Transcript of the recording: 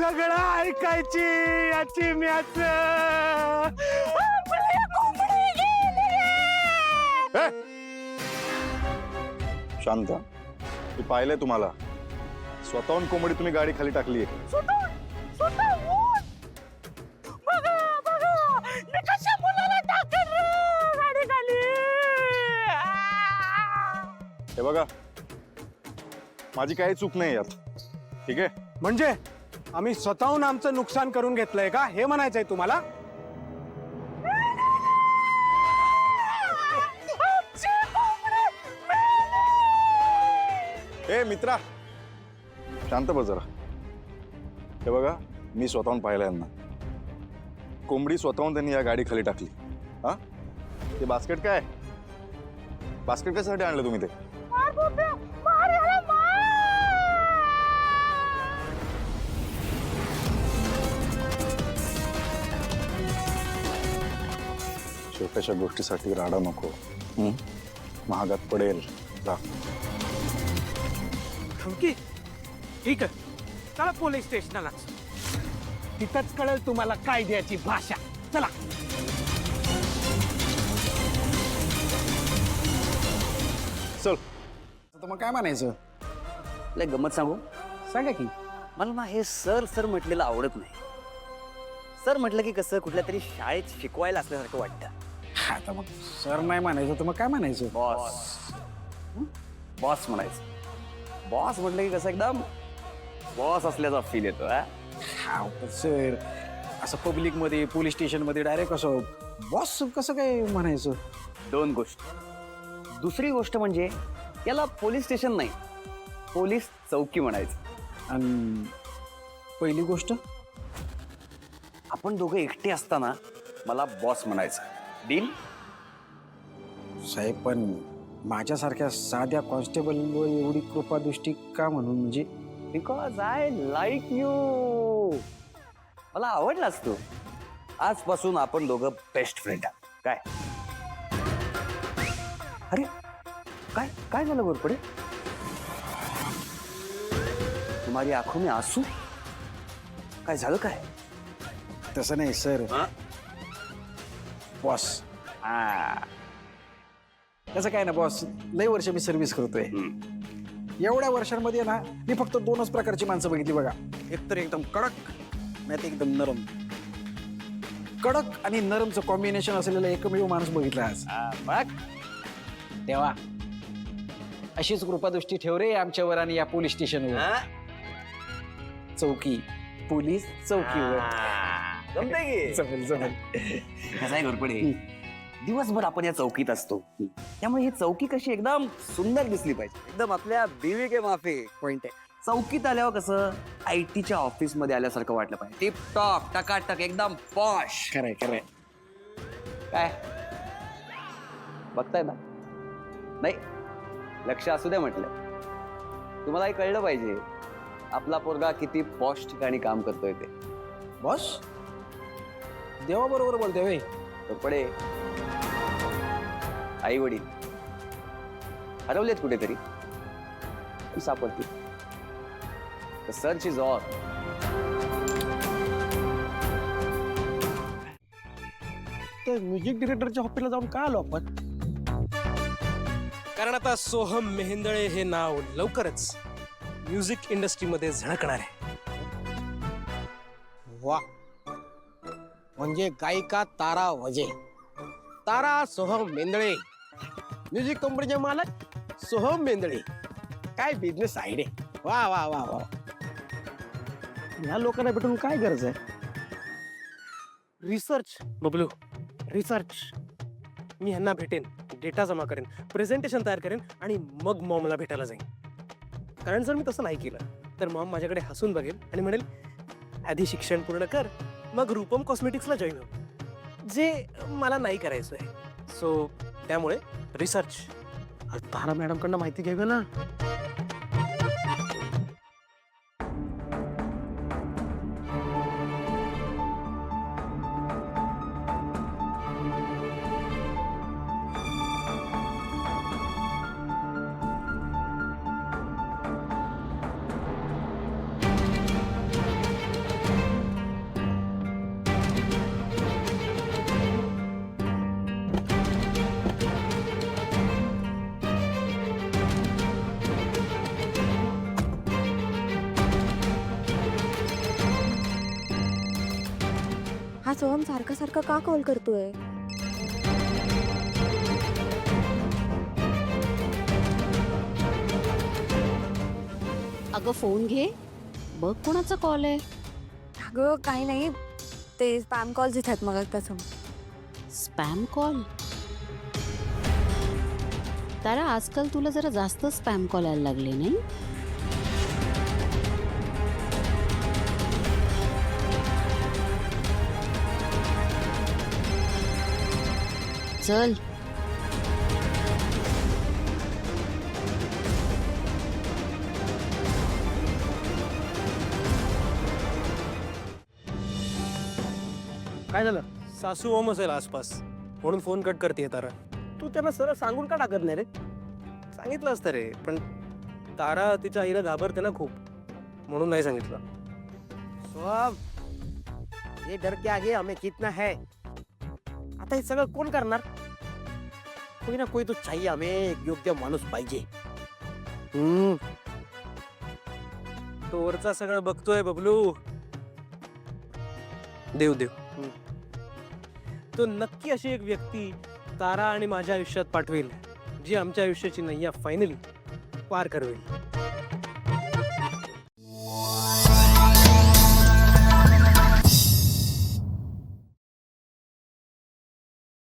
सगळं ऐकायची याची मॅच. शांत, मी पाहिलंय तुम्हाला. स्वतःहून कोंबडी तुम्ही गाडी खाली टाकली. हे बघा, माझी काही चूक नाही यात. ठीक आहे? म्हणजे आम्ही स्वतःहून आमचं नुकसान करून घेतलंय का हे म्हणायचंय तुम्हाला? ए मित्रा, शांत बस जरा. हे बघा, मी स्वतःहून पाहिलं यांना. कोंबडी स्वतःहून त्यांनी या गाडी खाली टाकली. हा, ते बास्केट काय? बास्केट कशासाठी आणलं तुम्ही ते? छोट्याशा गोष्टीसाठी राडा नको. महागात पडेल. जा. धमकी? ठीक आहे, चला पोलीस स्टेशनला. तिथंच कळेल तुम्हाला कायद्याची भाषा. चला. चल. तर मग काय म्हणायचं? लय गमत सांगू? सांगा की. मला ना हे सर सर म्हटलेलं आवडत नाही. सर म्हटलं की कसं कुठल्या तरी शाळेत शिकवायला असल्यासारखं वाटतं. आता मग सर नाही म्हणायचं तर मग काय म्हणायचं? बॉस. बॉस म्हणायचं. बॉस म्हटलं की कसं एकदम बॉस असल्याचा फील येतो. हा सर, असं पब्लिक मध्ये पोलीस स्टेशन मध्ये डायरेक्ट असं बॉस कसं काय म्हणायचं? दोन गोष्टी. दुसरी गोष्ट म्हणजे याला पोलीस स्टेशन नाही, पोलीस चौकी म्हणायचं. आणि पहिली गोष्ट, आपण दोघं एकटे असताना मला बॉस म्हणायचं. डील? साहेब पण माझ्यासारख्या साध्या कॉन्स्टेबलवर एवढी कृपादृष्टी का म्हणून? म्हणजे बिकॉज आय लाईक यू. मला आवडलास तू. आजपासून आपण दोघं बेस्ट फ्रेंड आहात. काय? अरे काय काय झालं गोरपडे? तुम्हारी आंखों में आंसू? काय झालं काय? तसं नाही सर. बॉस. तसं काय ना बॉस, लय वर्ष मी सर्व्हिस करतोय. एवढ्या वर्षांमध्ये ना मी फक्त दोनच प्रकारची माणसं बघितली बघा. एक तर एकदम कडक, नाही तर एकदम नरम. कडक आणि नरमचं कॉम्बिनेशन असलेला एकमेव माणूस बघितला आज. बघ तेव्हा अशीच कृपादृष्टी ठेव रे आमच्यावर आणि या पोलीस स्टेशनवर. चौकी, पोलीस चौकीवर. जमतंय की? जमेल जमेल. कसं आहे घोरपडे, दिवसभर आपण या चौकीत असतो, त्यामुळे ही चौकी कशी एकदम सुंदर दिसली पाहिजे. एकदम आपल्या बीवी के माफी पॉइंट आहे. चौकीत आल्यावर कसं आयटीच्या ऑफिस मध्ये आल्यासारखं वाटलं पाहिजे. टिप टॉप, टकाटक, एकदम पॉश. खरंय खरंय. काय बघताय ना? नाही, लक्ष असू द्या म्हटलं. तुम्हालाही कळलं पाहिजे आपला पोरगा किती पॉश ठिकाणी काम करतोय ते. बॉस देवा बरोबर बोलते वे. घोरपडे, आई वडील हरवलेत कुठेतरी, पण सापडतील. The search is on. तर म्युझिक डिरेक्टरच्या ऑफिसला जाऊन का आलो आपण? कारण आता सोहम मेहेंदळे हे नाव लवकरच म्युझिक इंडस्ट्रीमध्ये झळकणार आहे. वा, म्हणजे गायिका तारा वजे, तारा सोहम मेंदळे, म्युझिक कंपनीचे मालक सोहम मेंदळे. काय बिझनेस आयडिया. वा वा वा वा. ह्या लोकांना भेटून काय गरज आहे? Research Bablu, research. मी ह्यांना भेटेन, डेटा जमा करेन, प्रेझेंटेशन तयार करेन आणि मग मॉमला भेटायला जाईन. कारण जर मी तसं नाही केलं तर मॉम माझ्याकडे हसून बघेल आणि म्हणेल आधी शिक्षण पूर्ण कर, मग रूपम कॉस्मेटिक्सला जॉईन हो, जे मला नाही करायचं आहे. सो त्यामुळे रिसर्च. तारा मॅडमकडनं माहिती घ्यावी ना. सोहम सारखा सारखा का कॉल करतोय? अगं फोन घे, बघ कोणाचा कॉल आहे. अगं काही नाही, ते स्पॅम कॉल्स येत आहेत मग कसं. Spam call. तारा, आजकाल तुला जरा जास्त स्पॅम कॉल यायला लागले नाही? चल. काय झालं? सासू ओम असेल आसपास म्हणून फोन कट करते तारा. तू त्यांना सरळ सांगून का टाकत नाही रे? सांगितलं असतं रे, पण तारा तिच्या आईला घाबरते ना खूप, म्हणून नाही सांगितलं. सोहम, ये डर के आगे हमें कितना है. आता हे सगळं कोण करणार? कोई ना कोई तो चाहिए, हमें एक योग्य माणूस पाहिजे. तो वरचा सगळं बघतोय बबलू. देव देव. तो नक्की अशी एक व्यक्ती तारा आणि माझ्या आयुष्यात पाठवेल, जी आमच्या आयुष्याची नैया फायनली पार करवेल.